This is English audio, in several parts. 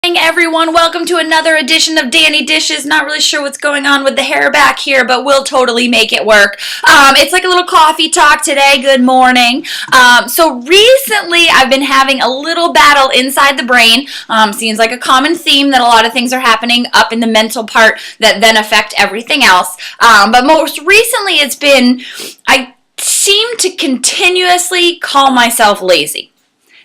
Everyone, welcome to another edition of Dani Dishes. Not really sure what's going on with the hair back here, but we'll totally make it work. It's like a little coffee talk today. Good morning. So recently I've been having a little battle inside the brain. Seems like a common theme that a lot of things are happening up in the mental part that then affect everything else. But most recently it's been, I seem to continuously call myself lazy.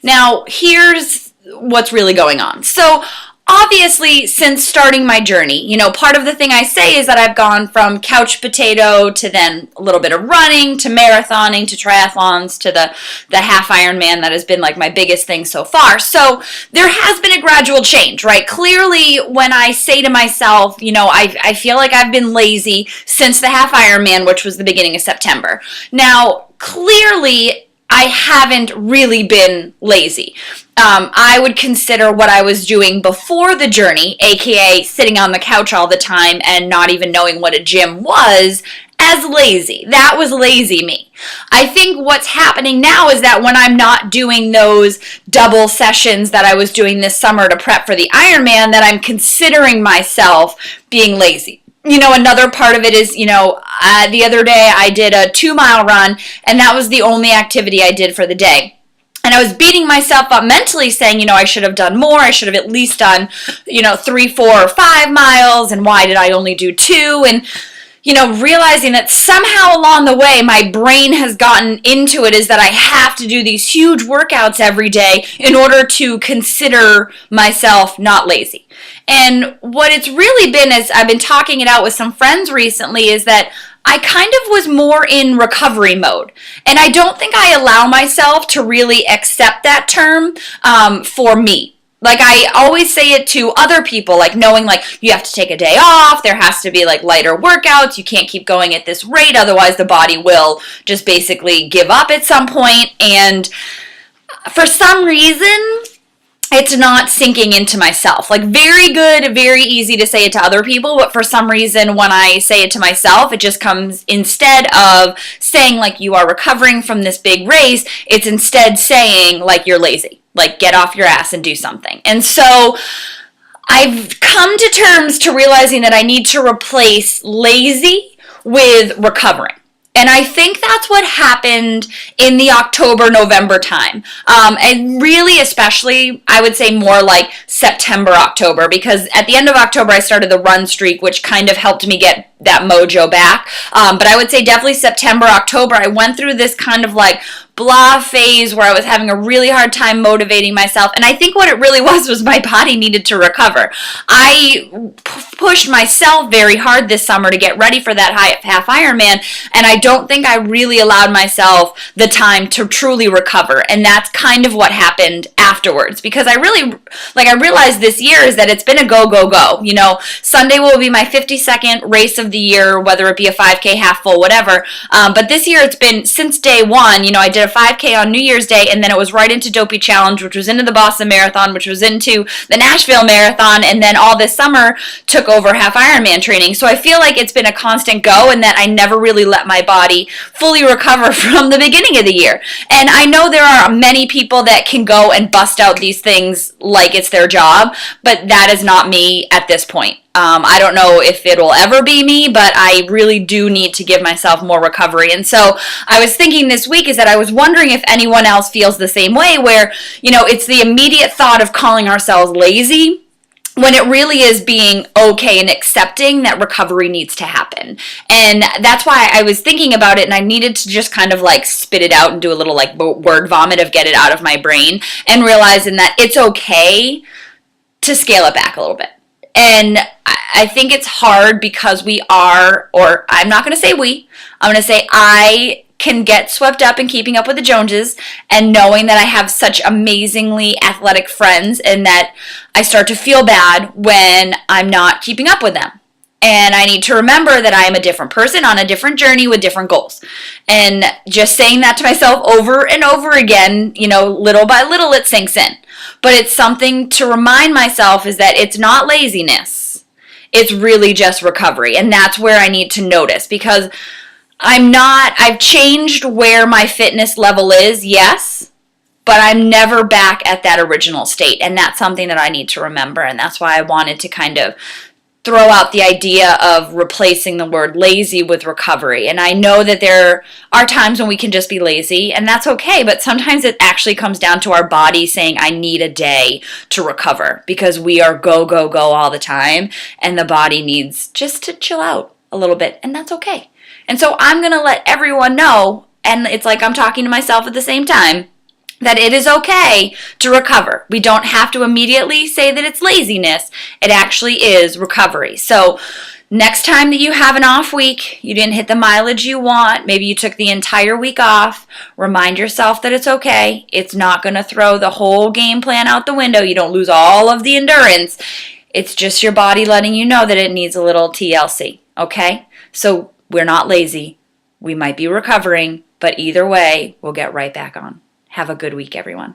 Now, here's what's really going on. So obviously, since starting my journey, part of the thing I say is that I've gone from couch potato to then a little bit of running to marathoning to triathlons to the half Ironman that has been like my biggest thing so far. So there has been a gradual change, right? Clearly, when I say to myself, I feel like I've been lazy since the half Ironman, which was the beginning of September. Now, clearly, I haven't really been lazy. I would consider what I was doing before the journey, aka sitting on the couch all the time and not even knowing what a gym was, as lazy. That was lazy me. I think what's happening now is that when I'm not doing those double sessions that I was doing this summer to prep for the Ironman, that I'm considering myself being lazy. Another part of it is, the other day I did a 2-mile run, and that was the only activity I did for the day. And I was beating myself up mentally saying, I should have done more. I should have at least done, 3, 4, or 5 miles, and why did I only do 2? And realizing that somehow along the way, my brain has gotten into it is that I have to do these huge workouts every day in order to consider myself not lazy. And what it's really been is I've been talking it out with some friends recently is that I kind of was more in recovery mode. And I don't think I allow myself to really accept that term for me. Like, I always say it to other people, like knowing, like, you have to take a day off, there has to be, like, lighter workouts, you can't keep going at this rate, otherwise the body will just basically give up at some point. And for some reason, it's not sinking into myself. Like, very good, very easy to say it to other people, but for some reason, when I say it to myself, it just comes, instead of saying, like, you are recovering from this big race, it's instead saying, like, you're lazy. Like, get off your ass and do something. And so I've come to terms to realizing that I need to replace lazy with recovering. And I think that's what happened in the October-November time. And really, especially, I would say more like September, October, because at the end of October, I started the run streak, which kind of helped me get that mojo back. But I would say definitely September, October, I went through this kind of like blah phase where I was having a really hard time motivating myself. And I think what it really was my body needed to recover. I pushed myself very hard this summer to get ready for that half Ironman, and I don't think I really allowed myself the time to truly recover. And that's kind of what happened afterwards, because I realized this year is that it's been a go, go, go. Sunday will be my 52nd race of the year, whether it be a 5K, half full, whatever. But this year it's been since day one. I did a 5K on New Year's Day, and then it was right into Dopey Challenge, which was into the Boston Marathon, which was into the Nashville Marathon, and then all this summer took over half Ironman training. So I feel like it's been a constant go, and that I never really let my body fully recover from the beginning of the year. And I know there are many people that can go and bust out these things like it's their job, but that is not me at this point. I don't know if it'll ever be me, but I really do need to give myself more recovery. And so I was thinking this week is that I was wondering if anyone else feels the same way, where, it's the immediate thought of calling ourselves lazy, when it really is being okay and accepting that recovery needs to happen. And that's why I was thinking about it, and I needed to just kind of like spit it out and do a little like word vomit of get it out of my brain, and realizing that it's okay to scale it back a little bit. And I think it's hard because we are, or I'm not going to say we, I'm going to say I can get swept up in keeping up with the Joneses and knowing that I have such amazingly athletic friends, and that I start to feel bad when I'm not keeping up with them. And I need to remember that I am a different person on a different journey with different goals. And just saying that to myself over and over again, little by little, it sinks in. But it's something to remind myself is that it's not laziness. It's really just recovery. And that's where I need to notice, because I've changed where my fitness level is, yes. but I'm never back at that original state. And that's something that I need to remember. And that's why I wanted to kind of throw out the idea of replacing the word lazy with recovery. And I know that there are times when we can just be lazy, and that's okay, but sometimes it actually comes down to our body saying, I need a day to recover, because we are go, go, go all the time, and the body needs just to chill out a little bit, and that's okay. And so I'm going to let everyone know, and it's like I'm talking to myself at the same time, that it is okay to recover. We don't have to immediately say that it's laziness. It actually is recovery. So next time that you have an off week, you didn't hit the mileage you want, maybe you took the entire week off, remind yourself that it's okay. It's not going to throw the whole game plan out the window. You don't lose all of the endurance. It's just your body letting you know that it needs a little TLC, okay? So we're not lazy. We might be recovering, but either way, we'll get right back on. Have a good week, everyone.